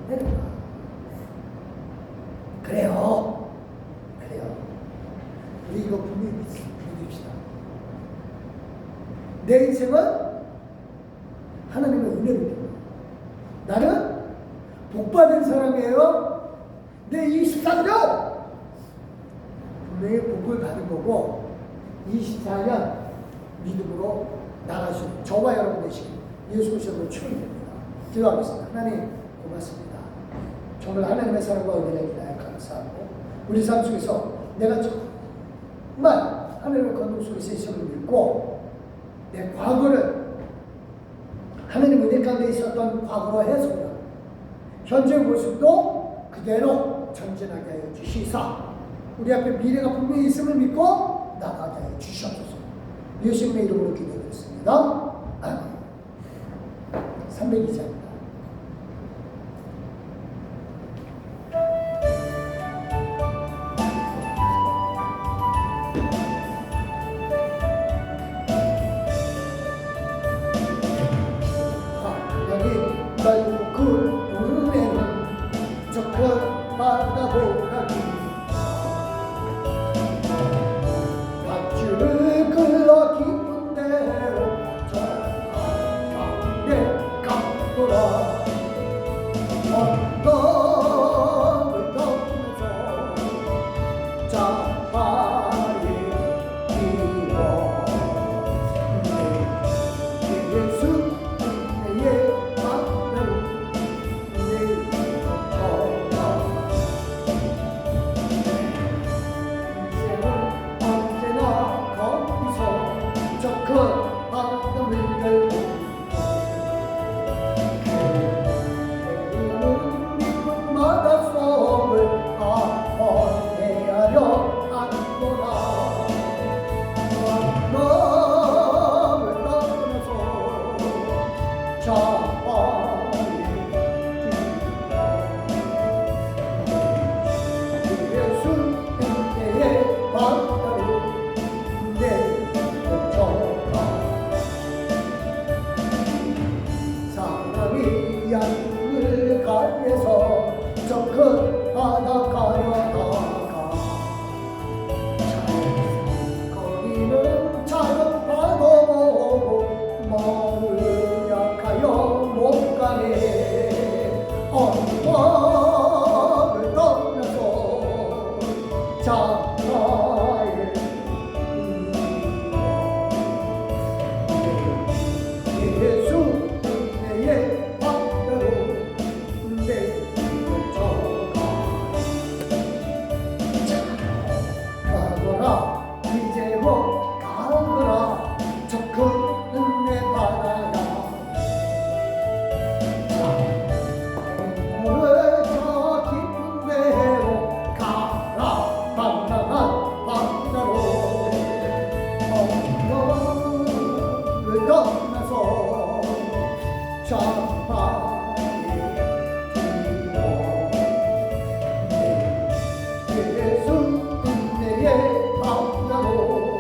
은혜로다. 그래요. 우리 이거 분명히 믿읍시다. 내 인생은 하나님의 은혜로 된 거예요. 나는 복받은 사람이에요. 내 23년 분명히 복을 받은 거고 24년 믿음으로 나갈 수 있는 저와 여러분 되시길 예수 그리스도로 축원드립니다. 기도하겠습니다. 하나님 고맙습니다. 정말 하나님의 사랑과 은혜를 인하여 감사하고 우리 삶 속에서 내가 정말 하나님의 권능 속에서 있음을 믿고 내 과거를 하나님 은혜 가운데 있었던 과거로 해서요 현재 모습도 그대로 전진하게 하여 주시사 우리 앞에 미래가 분명히 있음을 믿고 나가게 하여 주시옵소서. 예수님의 이름으로 기도드렸습니다. 아멘. 302장 언덕을 떠나서 자파에 뛰어 예수 내의 마음을 내어가 인생은 언제나 거기서 저 큰 바람을 열고 바닷속을 헤아려 안보라 마음을 떠나서 자바에 예수 그때의 바다로 내려가 사람이 양을 가에서 저 큰 바닷가려다가 거기는 작은 파도 보고 마음을 약하여 못 가네 언덕을 떠나서 자파에 예수 내의 바다로 가거라 이제 뭐 가거라 저 큰 은혜 바다야 오늘 저 깊은 데로 가라 만만한 바다로 언덕을 떠나서 자파에 예수 은혜의 바다로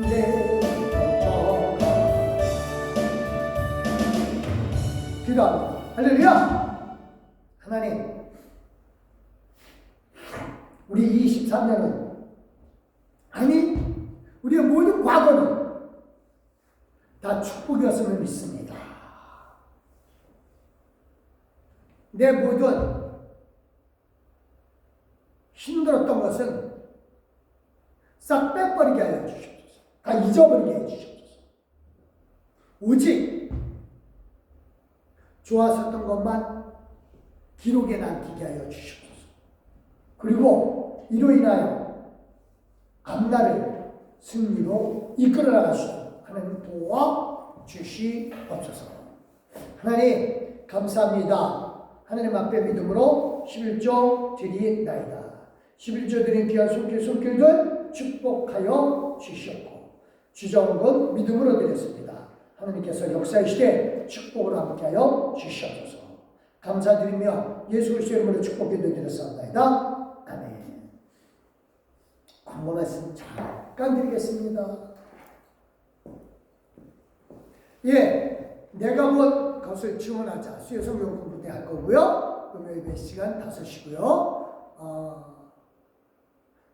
내려가 기도합니다. 할렐루야. 하나님 우리 23년은 아니 우리의 모든 과거는 다 축복이었음을 믿습니다. 내 모든 힘들었던 것은 싹 빼버리게 하여 주시옵소서. 다 잊어버리게 해 주시옵소서. 오직 좋았었던 것만 기록에 남기게 하여 주시옵소서. 그리고 이로 인하여 앞날을 승리로 이끌어 나갈 수 있도록 하나님 도와 주시옵소서. 하나님 감사합니다. 하나님 앞에 믿음으로 11조 드리나이다. 11조 드린 귀한 손길들 축복하여 주시옵고 주저온 것 믿음으로 드렸습니다. 하나님께서 역사이시되 축복으로 함께하여 주시옵소서. 감사드리며 예수 그리스도의 이름으로 축복해 드렸사옵나이다. 아멘. 광고 말씀 잠깐 드리겠습니다. 예, 내가 본 것을 지원하자. 수요 성경 공부 때 할 거고요. 금요일 예배 시간 5시고요.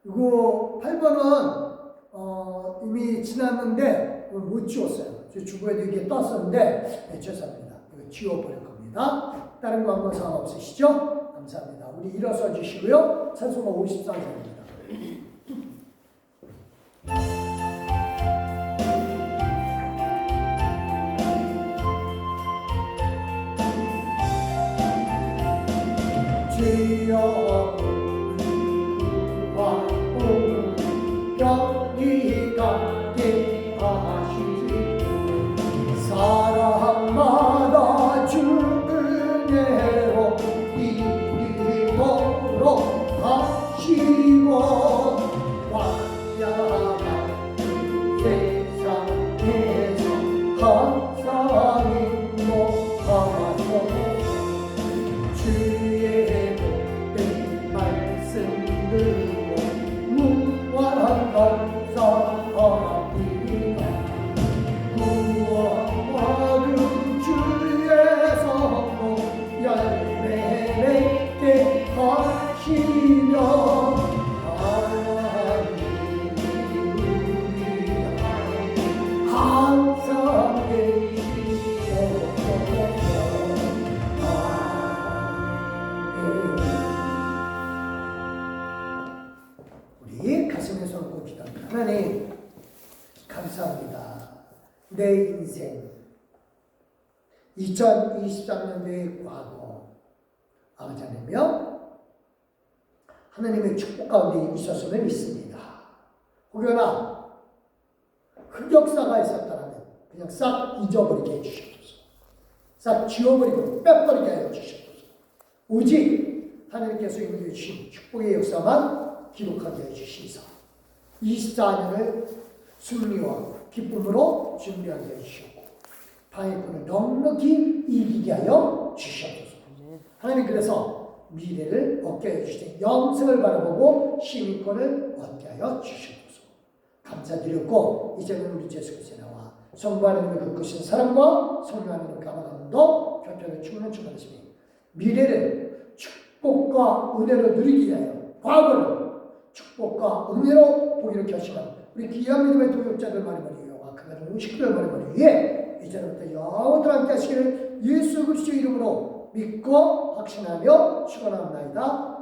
이거 8번은 이미 지났는데 못 지웠어요. 제 주부에도 이게 떴었는데 네, 죄송합니다. 이거 지워버릴 겁니다. 다른 거 한번 상관없으시죠? 감사합니다. 우리 일어서 주시고요. 찬송가 54장입니다. 주여 구하오 여기 가게 하시리 사람마다 주 은혜로 이기도록 하시고 완전한 세상에서 항상 인도하소서 주의 복된 말 하나님 감사합니다. 내 인생 2023년도의 과거 아버지 하나님이여 하나님의 축복 가운데 있었음을 믿습니다. 혹여나 흑역사가 있었다면 그냥 싹 잊어버리게 해주시옵소서. 싹 지워버리고 빼버리게 하여 주시옵소서. 오직 하나님께서 인도해 주신 축복의 역사만 기록하게 해주시소. 24년을 승리와 기쁨으로 준비하게 해주시고 방해꾼을 넉넉히 이기게 하여 주시옵소서. 하나님 그래서 미래를 얻게 해주시되 영생을 바라보고 시민권을 얻게 하여 주시옵소서. 감사드렸고 이제는 우리 예수 그리스도의 나와 성부 하나님의 그 크신 사랑과 성령 하나님의 감화감도 편편을 충만하시니 미래를 축복과 은혜로 누리기 위하여 과거를 축복과 은혜로 보기를 결심한 우리 귀한 믿음의 동역자들 말이여 그가정 식구들 말이여 위해 이제부터 영원토록 함께 하시기를 예수 그리스도의 이름으로 믿고 확신하며 축원합니다.